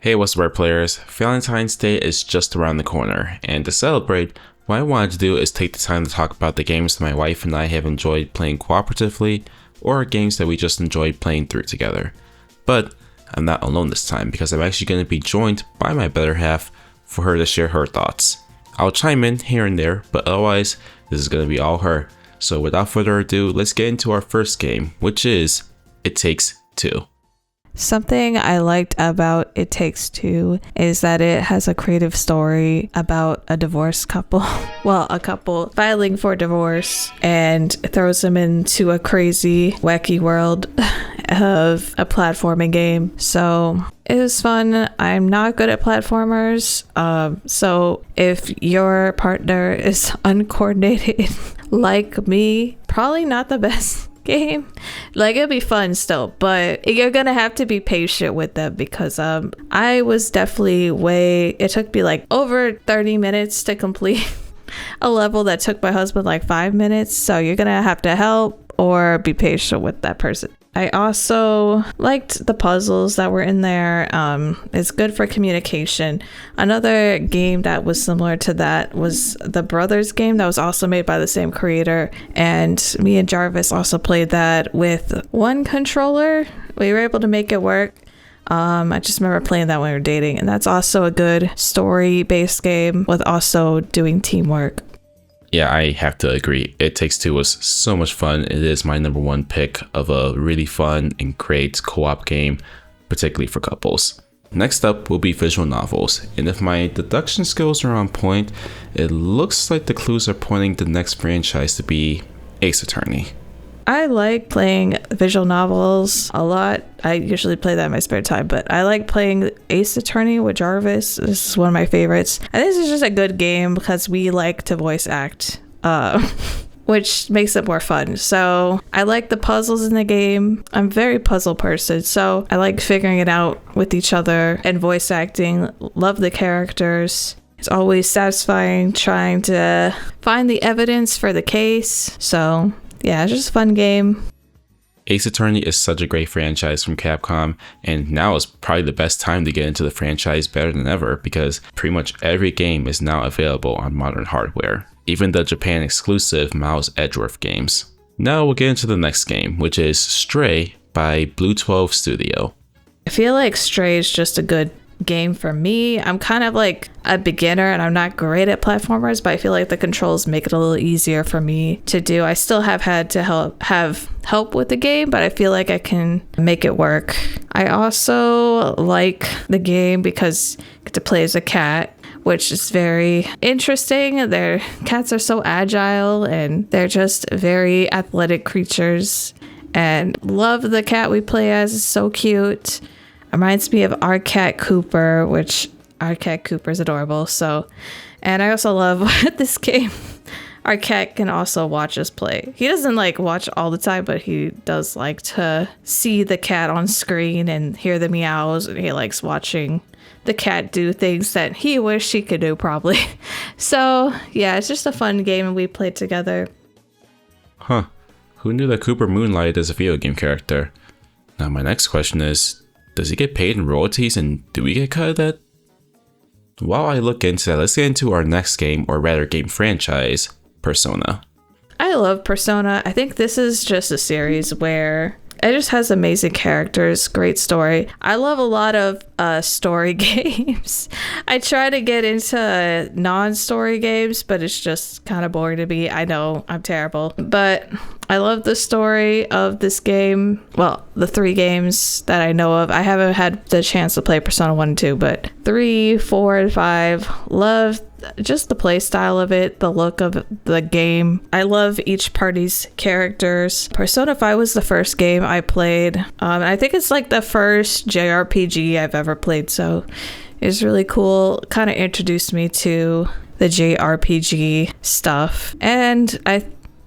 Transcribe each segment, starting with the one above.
Hey, what's up, players? Valentine's Day is just around the corner, and to celebrate, what I wanted to do is take the time to talk about the games that my wife and I have enjoyed playing cooperatively, or games that we just enjoyed playing through together. But I'm not alone this time because I'm actually going to be joined by my better half for her to share her thoughts. I'll chime in here and there, but otherwise, this is going to be all her. So without further ado, let's get into our first game, which is It Takes Two. Something I liked about It Takes Two is that it has a creative story about a divorced couple. Well, a couple filing for divorce and throws them into a crazy, wacky world of a platforming game. So it was fun. I'm not good at platformers. So if your partner is uncoordinated like me, probably not the best game. Like, it'll be fun still, but you're gonna have to be patient with them because I was definitely it took me like over 30 minutes to complete a level that took my husband like 5 minutes, so you're gonna have to help or be patient with that person. I also liked the puzzles that were in there. It's good for communication. Another game that was similar to that was the Brothers game that was also made by the same creator. And me and Jarvis also played that with one controller. We were able to make it work. I just remember playing that when we were dating. And that's also a good story-based game with also doing teamwork. Yeah, I have to agree. It Takes Two was so much fun. It is my number one pick of a really fun and great co-op game, particularly for couples. Next up will be visual novels, and if my deduction skills are on point, it looks like the clues are pointing the next franchise to be Ace Attorney. I like playing visual novels a lot. I usually play that in my spare time, but I like playing Ace Attorney with Jarvis. This is one of my favorites. And this is just a good game because we like to voice act, which makes it more fun. So I like the puzzles in the game. I'm a very puzzle person, so I like figuring it out with each other and voice acting. Love the characters. It's always satisfying trying to find the evidence for the case. So yeah, it's just a fun game. Ace Attorney is such a great franchise from Capcom, and now is probably the best time to get into the franchise better than ever because pretty much every game is now available on modern hardware, even the Japan exclusive Miles Edgeworth games. Now we'll get into the next game, which is Stray by Blue 12 Studio. I feel like Stray is just a good game for me. I'm kind of like a beginner and I'm not great at platformers, but I feel like the controls make it a little easier for me to do. I still have had to have help with the game, but I feel like I can make it work. I also like the game because I get to play as a cat, which is very interesting. Their cats are so agile and they're just very athletic creatures, and love the cat we play as. It's so cute. Reminds me of our cat Cooper, which our cat Cooper is adorable. So, and I also love this game. Our cat can also watch us play. He doesn't like watch all the time, but he does like to see the cat on screen and hear the meows, and he likes watching the cat do things that he wished he could do probably. So yeah, it's just a fun game and we played together. Huh. Who knew that Cooper moonlighted as a video game character? Now my next question is, does he get paid in royalties, and do we get cut of that? While I look into that, let's get into our next game, or rather game franchise, Persona. I love Persona. I think this is just a series where it just has amazing characters, great story. I love a lot of story games. I try to get into non-story games, but it's just kind of boring to me. I know, I'm terrible. But I love the story of this game. Well, the 3 games that I know of. I haven't had the chance to play Persona 1 and 2, but 3, 4, and 5. Love just the play style of it, the look of the game. I love each party's characters. Persona 5 was the first game I played. I think it's like the first JRPG I've ever played, so it's really cool. Kind of introduced me to the JRPG stuff, and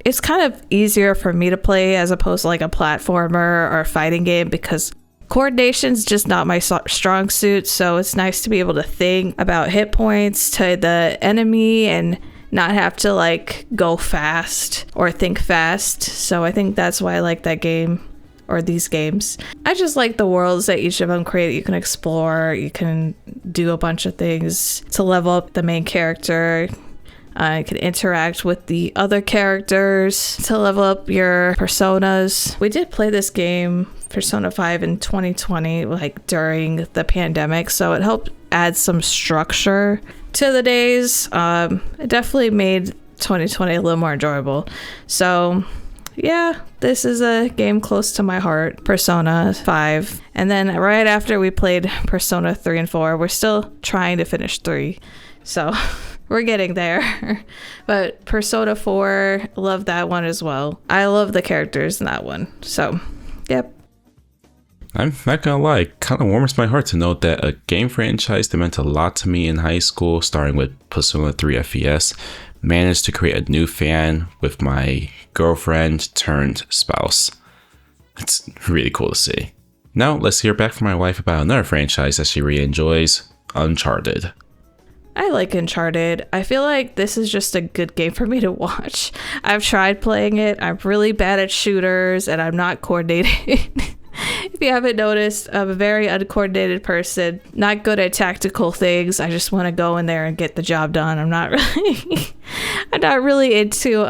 it's kind of easier for me to play as opposed to like a platformer or a fighting game because coordination's just not my strong suit. So it's nice to be able to think about hit points to the enemy and not have to like go fast or think fast. So I think that's why I like that game. or these games. I just like the worlds that each of them create. You can explore, you can do a bunch of things to level up the main character. You can interact with the other characters to level up your personas. We did play this game, Persona 5, in 2020, like during the pandemic, so it helped add some structure to the days. It definitely made 2020 a little more enjoyable. So yeah, this is a game close to my heart, Persona 5. And then right after we played Persona 3 and 4, we're still trying to finish 3. So we're getting there. But Persona 4, love that one as well. I love the characters in that one. So, yep. I'm not gonna lie, it kind of warms my heart to know that a game franchise that meant a lot to me in high school, starting with Persona 3 FES, managed to create a new fan with my girlfriend turned spouse. It's really cool to see. Now let's hear back from my wife about another franchise that she really enjoys, Uncharted. I like Uncharted. I feel like this is just a good game for me to watch. I've tried playing it. I'm really bad at shooters and I'm not coordinated. If you haven't noticed, I'm a very uncoordinated person, not good at tactical things. I just want to go in there and get the job done. I'm not really into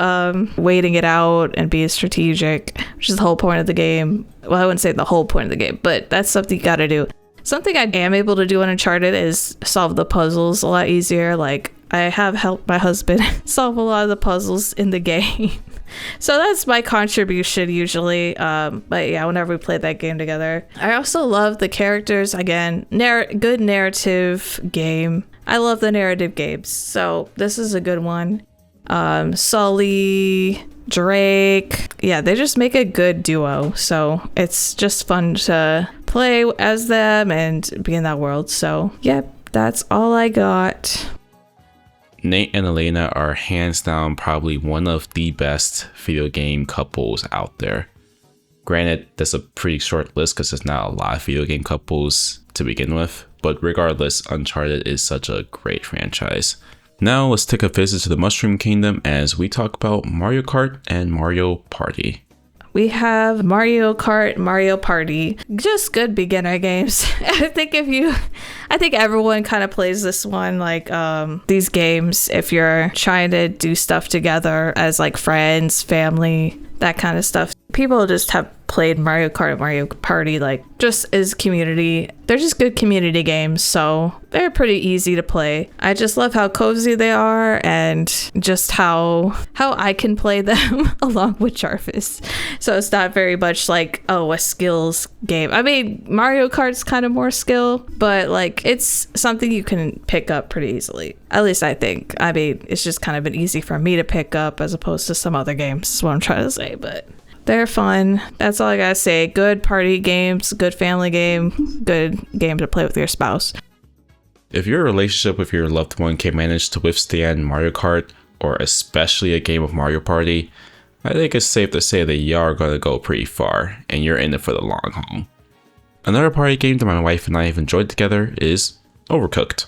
waiting it out and being strategic, which is the whole point of the game. Well, I wouldn't say the whole point of the game, but that's something you got to do. Something I am able to do in Uncharted is solve the puzzles a lot easier. Like, I have helped my husband solve a lot of the puzzles in the game. So that's my contribution usually. But yeah, whenever we play that game together. I also love the characters. Again, good narrative game. I love the narrative games. So this is a good one. Sully, Drake. Yeah, they just make a good duo. So it's just fun to play as them and be in that world. So yep, that's all I got. Nate and Elena are hands down probably one of the best video game couples out there. Granted, that's a pretty short list because there's not a lot of video game couples to begin with, but regardless, Uncharted is such a great franchise. Now let's take a visit to the Mushroom Kingdom as we talk about Mario Kart and Mario Party. We have Mario Kart, Mario Party, just good beginner games. I think everyone kind of plays this one, like these games if you're trying to do stuff together as like friends, family, that kind of stuff. People just have played Mario Kart, Mario Party, like just as community. They're just good community games, so they're pretty easy to play. I just love how cozy they are and just how I can play them along with Jarvis. So it's not very much like, oh, a skills game. I mean, Mario Kart's kind of more skill, but like it's something you can pick up pretty easily. At least I think. I mean, it's just kind of been easy for me to pick up as opposed to some other games, is what I'm trying to say, but they're fun. That's all I gotta say. Good party games, good family game, good game to play with your spouse. If your relationship with your loved one can manage to withstand Mario Kart, or especially a game of Mario Party, I think it's safe to say that you are gonna go pretty far, and you're in it for the long haul. Another party game that my wife and I have enjoyed together is Overcooked.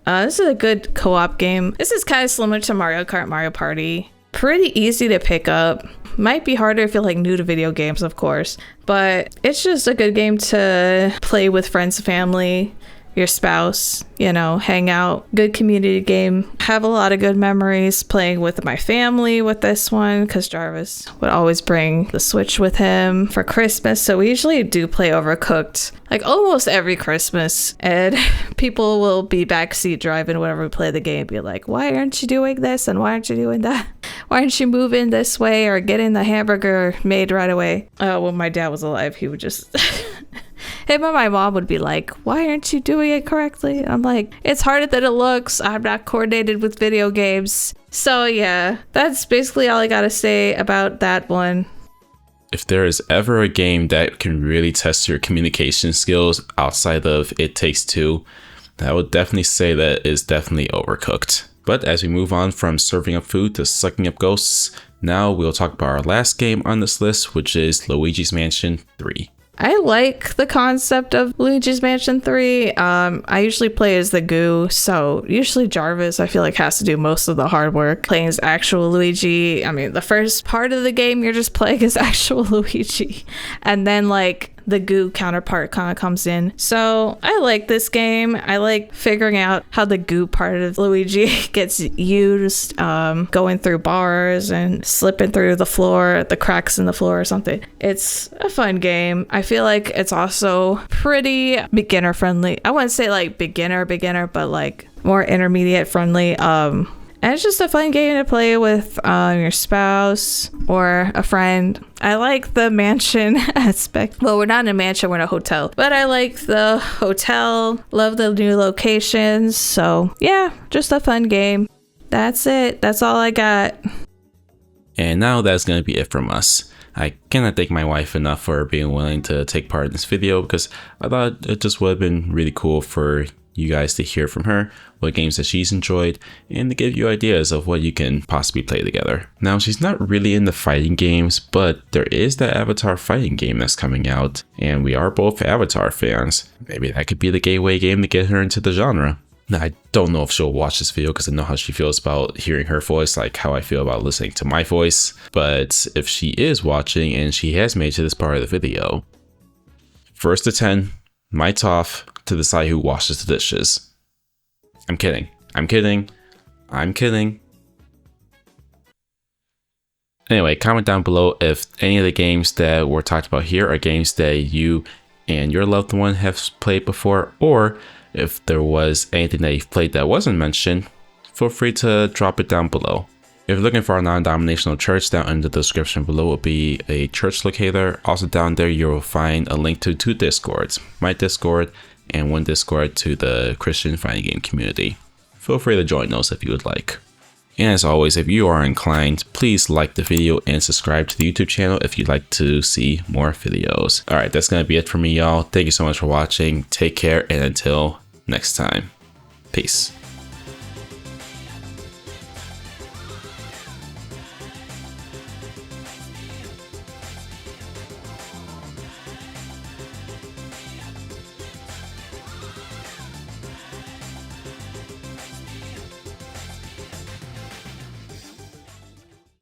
This is a good co-op game. This is kind of similar to Mario Kart, Mario Party. Pretty easy to pick up. Might be harder if you're like new to video games, of course, but it's just a good game to play with friends, family, your spouse, you know, hang out. Good community game. Have a lot of good memories playing with my family with this one because Jarvis would always bring the Switch with him for Christmas. So we usually do play Overcooked like almost every Christmas, and people will be backseat driving whenever we play the game, be like, why aren't you doing this and why aren't you doing that? Why aren't you moving this way or getting the hamburger made right away? When my dad was alive, he would just him and my mom would be like, why aren't you doing it correctly? And I'm like, it's harder than it looks. I'm not coordinated with video games. So yeah, that's basically all I gotta say about that one. If there is ever a game that can really test your communication skills outside of It Takes Two, I would definitely say that is definitely Overcooked. But as we move on from serving up food to sucking up ghosts, now we'll talk about our last game on this list, which is Luigi's Mansion 3. I like the concept of Luigi's Mansion 3. I usually play as the goo, so usually Jarvis, I feel like, has to do most of the hard work. Playing as actual Luigi, I mean, the first part of the game, you're just playing as actual Luigi. And then, like, the goo counterpart kind of comes in. So I like this game. I like figuring out how the goo part of Luigi gets used, going through bars and slipping through the floor, the cracks in the floor or something. It's a fun game. I feel like it's also pretty beginner friendly. I wouldn't say like beginner, but like more intermediate friendly. And it's just a fun game to play with your spouse or a friend. I like the mansion aspect. Well, we're not in a mansion, we're in a hotel. But I like the hotel, love the new locations. So yeah, just a fun game. That's it. That's all I got. And now that's going to be it from us. I cannot thank my wife enough for being willing to take part in this video, because I thought it just would have been really cool for you guys to hear from her what games that she's enjoyed and to give you ideas of what you can possibly play together. Now, she's not really into fighting games, but there is that Avatar fighting game that's coming out, and we are both Avatar fans. Maybe that could be the gateway game to get her into the genre. Now, I don't know if she'll watch this video because I know how she feels about hearing her voice, like how I feel about listening to my voice. But if she is watching and she has made it to this part of the video, 1 to 10, mites off to decide who washes the dishes. I'm kidding. I'm kidding. I'm kidding. Anyway, comment down below if any of the games that were talked about here are games that you and your loved one have played before, or if there was anything that you've played that wasn't mentioned, feel free to drop it down below. If you're looking for our non-denominational church, down in the description below will be a church locator. Also down there, you will find a link to 2 Discords, my Discord and 1 Discord to the Christian fighting game community. Feel free to join those if you would like. And as always, if you are inclined, please like the video and subscribe to the YouTube channel if you'd like to see more videos. Alright, that's going to be it for me, y'all. Thank you so much for watching. Take care, and until next time, peace.